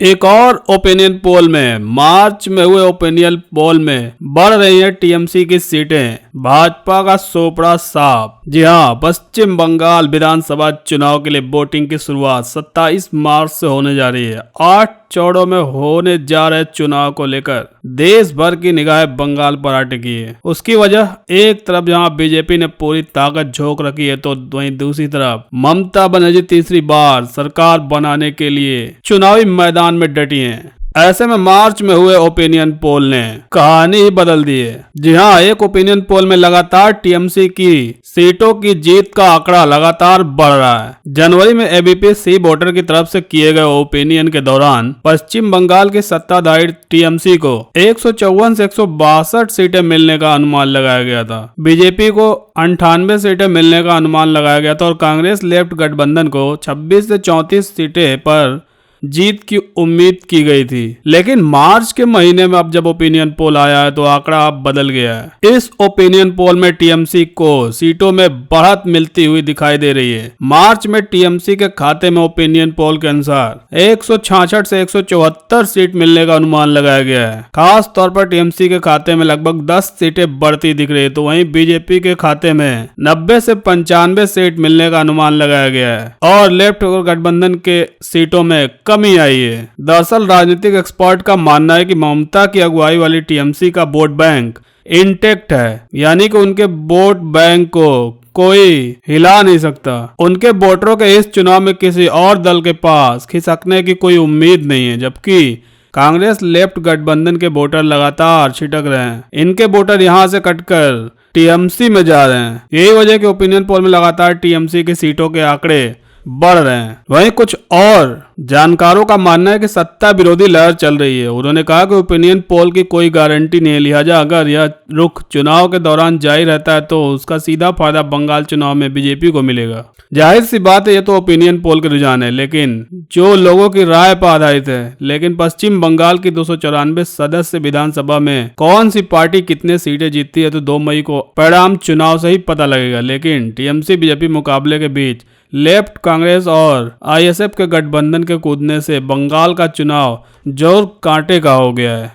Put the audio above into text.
एक और opinion poll में मार्च में हुए ओपिनियन पोल में बढ़ रही है टीएमसी की सीटें, भाजपा का सोपड़ा साफ। जी हां, पश्चिम बंगाल विधानसभा चुनाव के लिए वोटिंग की शुरुआत 27 मार्च से होने जा रही है। 8 चौड़ों में होने जा रहे चुनाव को लेकर देश भर की निगाहें बंगाल पर आ टिकी है। उसकी वजह एक तरफ जहां बीजेपी ने पूरी ताकत झोंक रखी है, तो वहीं दूसरी तरफ ममता बनर्जी तीसरी बार सरकार बनाने के लिए चुनावी मैदान में डटी हैं। ऐसे में मार्च में हुए ओपिनियन पोल ने कहानी ही बदल दी है। जी हां, एक ओपिनियन पोल में लगातार टीएमसी की सीटों की जीत का आंकड़ा लगातार बढ़ रहा है। जनवरी में एबीपी सी वोटर की तरफ से किए गए ओपिनियन के दौरान पश्चिम बंगाल की सत्ताधारी टीएमसी को 154 से 162 सीटें मिलने का अनुमान लगाया गया था। बीजेपी को 98 सीटें मिलने का अनुमान लगाया गया था और कांग्रेस लेफ्ट गठबंधन को 26 से 34 सीटें पर जीत की उम्मीद की गई थी। लेकिन मार्च के महीने में अब जब ओपिनियन पोल आया है तो आंकड़ा अब बदल गया है। इस ओपिनियन पोल में टीएमसी को सीटों में बढ़त मिलती हुई दिखाई दे रही है। मार्च में टीएमसी के खाते में ओपिनियन पोल के अनुसार 166 से 174 सीट मिलने का अनुमान लगाया गया है। खास तौर पर टीएमसी के खाते में लगभग 10 सीटें बढ़ती दिख रही है, तो वहीं बीजेपी के खाते में 90 से 95 सीट मिलने का अनुमान लगाया गया है और लेफ्ट गठबंधन के सीटों में कमी आई है। दरअसल राजनीतिक एक्सपर्ट का मानना है कि ममता की अगुवाई वाली टीएमसी का वोट बैंक इंटेक्ट है, यानी कि उनके वोट बैंक को कोई हिला नहीं सकता। उनके वोटरों के इस चुनाव में किसी और दल के पास खिसकने की कोई उम्मीद नहीं है, जबकि कांग्रेस लेफ्ट गठबंधन के वोटर लगातार छिटक रहे हैं। इनके वोटर यहां से कटकर टीएमसी में जा रहे हैं। यही वजह कि ओपिनियन पोल में लगातार टीएमसी की सीटों के आंकड़े बढ़ रहे हैं। वहीं कुछ और जानकारों का मानना है कि सत्ता विरोधी लहर चल रही है। उन्होंने कहा कि ओपिनियन पोल की कोई गारंटी नहीं है, लिहाजा अगर यह रुख चुनाव के दौरान जारी रहता है तो उसका सीधा फायदा बंगाल चुनाव में बीजेपी को मिलेगा। जाहिर सी बात है, ये तो ओपिनियन पोल के रुझान है, लेकिन जो लोगों की राय पर आधारित है। लेकिन पश्चिम बंगाल की 294 सदस्य विधानसभा में कौन सी पार्टी कितने सीटें जीतती है तो 2 मई को परिणाम चुनाव से ही पता लगेगा। लेकिन टीएमसी बीजेपी मुकाबले के बीच लेफ्ट कांग्रेस और आईएसएफ के गठबंधन के कूदने से बंगाल का चुनाव जोर कांटे का हो गया है।